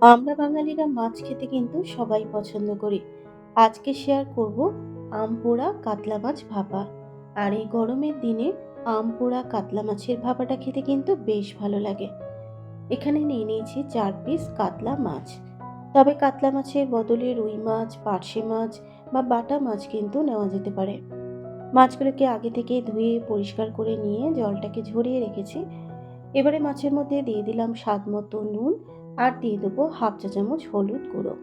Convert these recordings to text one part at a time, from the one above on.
আমরা বাঙালিরা মাছ খেতে কিন্তু সবাই পছন্দ করি। আজকে শেয়ার করব আম পোড়া কাতলা মাছ ভাপা। আর এই গরমের দিনে আম পোড়া কাতলা মাছের ভাপাটা খেতে কিন্তু বেশ ভালো লাগে। এখানে নিয়ে নিয়েছি 4 পিস কাতলা মাছ। তবে কাতলা মাছের বদলে রুই মাছ, পার্শে মাছ বা বাটা মাছ কিন্তু নেওয়া যেতে পারে। মাছগুলোকে আগে থেকে ধুয়ে পরিষ্কার করে নিয়ে জলটাকে ঝরিয়ে রেখেছি। এবারে মাছের মধ্যে দিয়ে দিলাম স্বাদ মতো নুন আর দিয়ে দেবো হাফ চা চামচ হলুদ গুঁড়ো।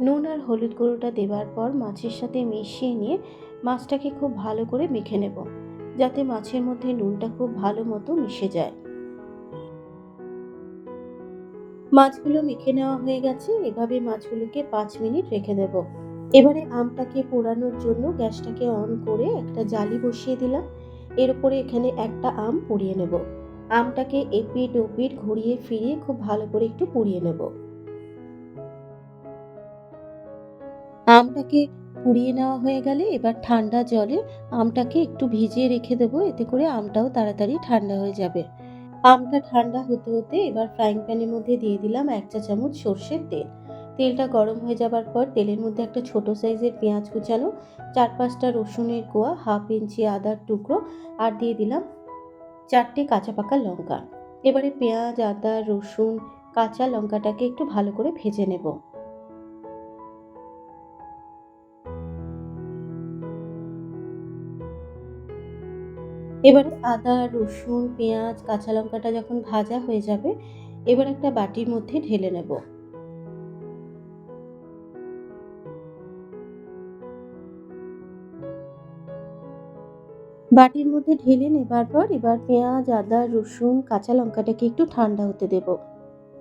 নুন আর হলুদ গুঁড়োটা দেওয়ার পর মাছের সাথে মিশিয়ে নিয়ে মাছটাকে খুব ভালো করে মেখে নেব, যাতে মাছের মধ্যে নুনটা খুব ভালো মতো মিশে যায়। মাছগুলো মেখে নেওয়া হয়ে গেছে। এভাবে মাছগুলোকে 5 মিনিট রেখে দেব। এবারে আমটাকে পোড়ানোর জন্য গ্যাসটাকে অন করে একটা জালি বসিয়ে দিলাম। এর উপরে এখানে একটা আম পুড়িয়ে নেব। আমটাকে এপিট ওপিট ঘুরিয়ে ফিরিয়ে খুব ভালো করে একটু পুড়িয়ে নেব। আমটাকে পুড়িয়ে নেওয়া হয়ে গেলে এবার ঠান্ডা জলে আমটাকে একটু ভিজিয়ে রেখে দেবো, এতে করে আমটাও তাড়াতাড়ি ঠান্ডা হয়ে যাবে। আমটা ঠান্ডা হতে হতে এবার ফ্রাইং প্যানের মধ্যে দিয়ে দিলাম 1 চা চামচ সর্ষের তেল। তেলটা গরম হয়ে যাবার পর তেলের মধ্যে একটা ছোট সাইজের পেঁয়াজ কুচানো, 4-5টা রসুনের কোয়া, হাফ ইঞ্চি আদার টুকরো আর দিয়ে দিলাম 4টে কাঁচা পাকা লঙ্কা। এবারে পেঁয়াজ, আদা, রসুন, কাঁচা লঙ্কাটাকে একটু ভালো করে ভেজে নেব। এবারে আদা, রসুন, পেঁয়াজ, কাঁচা লঙ্কাটা যখন ভাজা হয়ে যাবে, এবার একটা বাটির মধ্যে ঢেলে নেব। বাটির মধ্যে ঢেলে নেবার পর এবার পেঁয়াজ, আদা, রসুন, কাঁচা লঙ্কাটাকে একটু ঠান্ডা হতে দেব।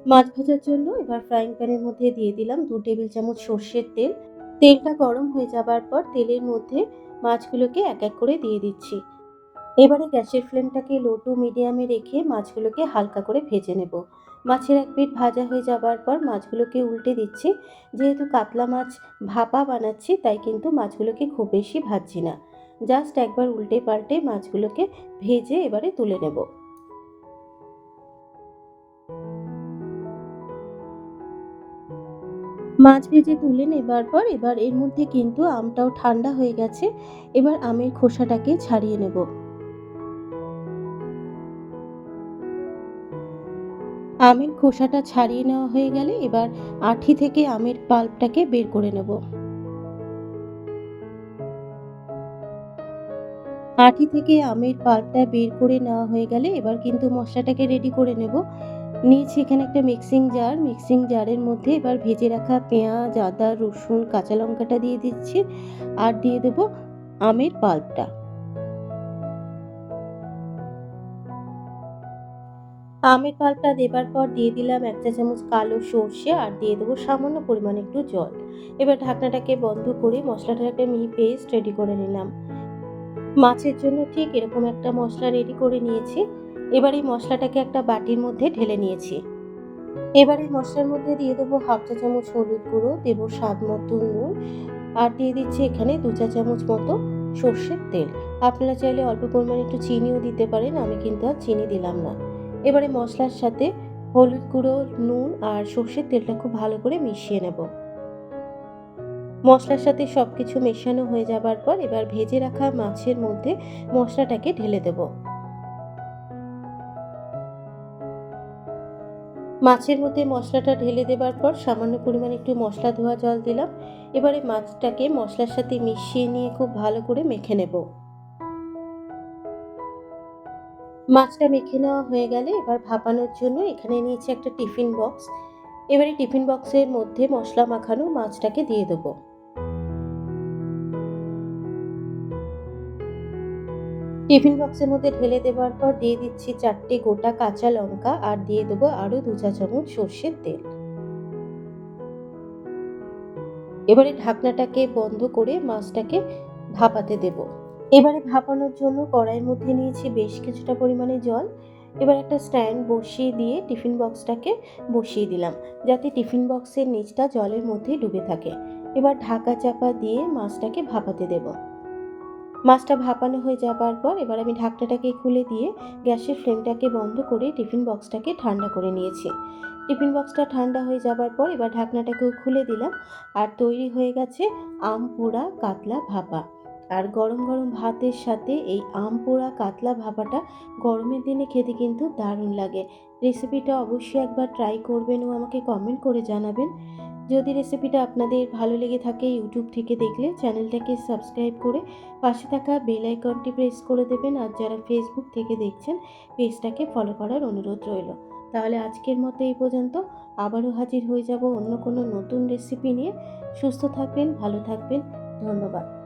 মাছ ভাজার জন্য এবার ফ্রাইং প্যানের মধ্যে দিয়ে দিলাম 2 টেবিল চামচ সর্ষের তেল। তেলটা গরম হয়ে যাবার পর তেলের মধ্যে মাছগুলোকে এক এক করে দিয়ে দিচ্ছি। এবারে গ্যাসের ফ্লেমটাকে লো টু মিডিয়ামে রেখে মাছগুলোকে হালকা করে ভেজে নেব। মাছের এক পিঠ ভাজা হয়ে যাবার পর মাছগুলোকে উল্টে দিচ্ছি। যেহেতু কাতলা মাছ ভাপা বানাচ্ছি, তাই কিন্তু মাছগুলোকে খুব বেশি ভাজছি না। জাস্ট একবার উল্টে পাল্টে মাছগুলোকে ভেজে এবারে তুলে নেব। মাছ ভেজে তুলে নেবার পর এবার এর মধ্যে কিন্তু আমটাও ঠান্ডা হয়ে গেছে। এবার আমের খোসাটাকে ছাড়িয়ে নেব। আমের খোসাটা ছাড়িয়ে নেওয়া হয়ে গেলে এবার আঁটি থেকে আমের পাল্পটাকে বের করে নেব। আঁটি থেকে আমের পাল্পটা বের করে নেওয়া হয়ে গেলে এবার কিন্তু মশলাটাকে রেডি করে নেব। নিয়েছি এখানে একটা মিক্সিং জার। মিক্সিং জারের মধ্যে এবার ভেজে রাখা পেঁয়াজ, আদা, রসুন, কাঁচা লঙ্কাটা দিয়ে দিচ্ছি আর দিয়ে দেবো আমের পাল্পটা। আমের পাল্পটা দেবার পর দিয়ে দিলাম 1 চা চামচ কালো সর্ষে আর দিয়ে দেবো সামান্য পরিমাণে একটু জল। এবার ঢাকনাটাকে বন্ধ করে মশলাটার একটা মিহি পেস্ট রেডি করে নিলাম। মাছের জন্য ঠিক এরকম একটা মশলা রেডি করে নিয়েছি। এবার এই মশলাটাকে একটা বাটির মধ্যে ঢেলে নিয়েছি। এবার এই মশলার মধ্যে দিয়ে দেবো হাফ চা চামচ হলুদ গুঁড়ো, দেবো স্বাদ মতো নুন আর দিয়ে দিচ্ছি এখানে 2 চা চামচ মতো সর্ষের তেল। আপনারা চাইলে অল্প পরিমাণে একটু চিনিও দিতে পারেন, আমি কিন্তু আর চিনি দিলাম না। এবারে মশলার সাথে হলুদ গুঁড়ো, নুন আর সর্ষের তেলটা খুব ভালো করে মিশিয়ে নেব। মশলার সাথে সবকিছু মেশানো হয়ে যাবার পর এবার ভেজে রাখা মাছের মধ্যে মশলাটাকে ঢেলে দেব। মাছের মধ্যে মশলাটা ঢেলে দেবার পর সামান্য পরিমাণে একটু মশলা ধোয়া জল দিলাম। এবারে মাছটাকে মশলার সাথে মিশিয়ে নিয়ে খুব ভালো করে মেখে নেব। মাছটা মেখে নেওয়া হয়ে গেলে এবার ভাপানোর জন্য এখানে নিয়েছি একটা টিফিন বক্স। এবারে টিফিন বক্সের মধ্যে মশলা মাখানো মাছটাকে দিয়ে দেবো। টিফিন বক্সের মধ্যে ঢেলে দেওয়ার পর দিয়ে দিচ্ছি 4টে গোটা কাঁচা লঙ্কা আর দিয়ে দেবো আরও 2 চা চামচ সর্ষের তেল। এবারে ঢাকনাটাকে বন্ধ করে মাছটাকে ভাপাতে দেব। এবারে ভাপানোর জন্য কড়াইয়ের মধ্যে নিয়েছি বেশ কিছুটা পরিমাণে জল। এবার একটা স্ট্যান্ড বসিয়ে দিয়ে টিফিন বক্সটাকে বসিয়ে দিলাম, যাতে টিফিন বক্সের নিচটা জলের মধ্যে ডুবে থাকে। এবার ঢাকা চাপা দিয়ে মাছটাকে ভাপাতে দেব। মাছটা ভাপানো হয়ে যাবার পর এবার আমি ঢাকনাটাকে খুলে দিয়ে গ্যাসের ফ্লেমটাকে বন্ধ করে টিফিন বক্সটাকে ঠান্ডা করে নিয়েছি। টিফিন বক্সটা ঠান্ডা হয়ে যাবার পর এবার ঢাকনাটাকেও খুলে দিলাম। আর তৈরি হয়ে গেছে আম পোড়া কাতলা ভাপা। আর গরম গরম ভাতের সাথে এই আম পোড়া কাতলা ভাপাটা গরমের দিনে খেতে কিন্তু দারুণ লাগে। রেসিপিটা অবশ্যই একবার ট্রাই করবেন ও আমাকে কমেন্ট করে জানাবেন। যদি রেসিপিটা আপনাদের ভালো লেগে থাকে ইউটিউব থেকে দেখলে চ্যানেলটাকে সাবস্ক্রাইব করে পাশে থাকা বেল আইকনটি প্রেস করে দেবেন। আর যারা ফেসবুক থেকে দেখছেন পেজটাকে ফলো করার অনুরোধ রইল। তাহলে আজকের মতো এই পর্যন্ত। আবারও হাজির হয়ে যাব অন্য কোনো নতুন রেসিপি নিয়ে। সুস্থ থাকবেন, ভালো থাকবেন। ধন্যবাদ।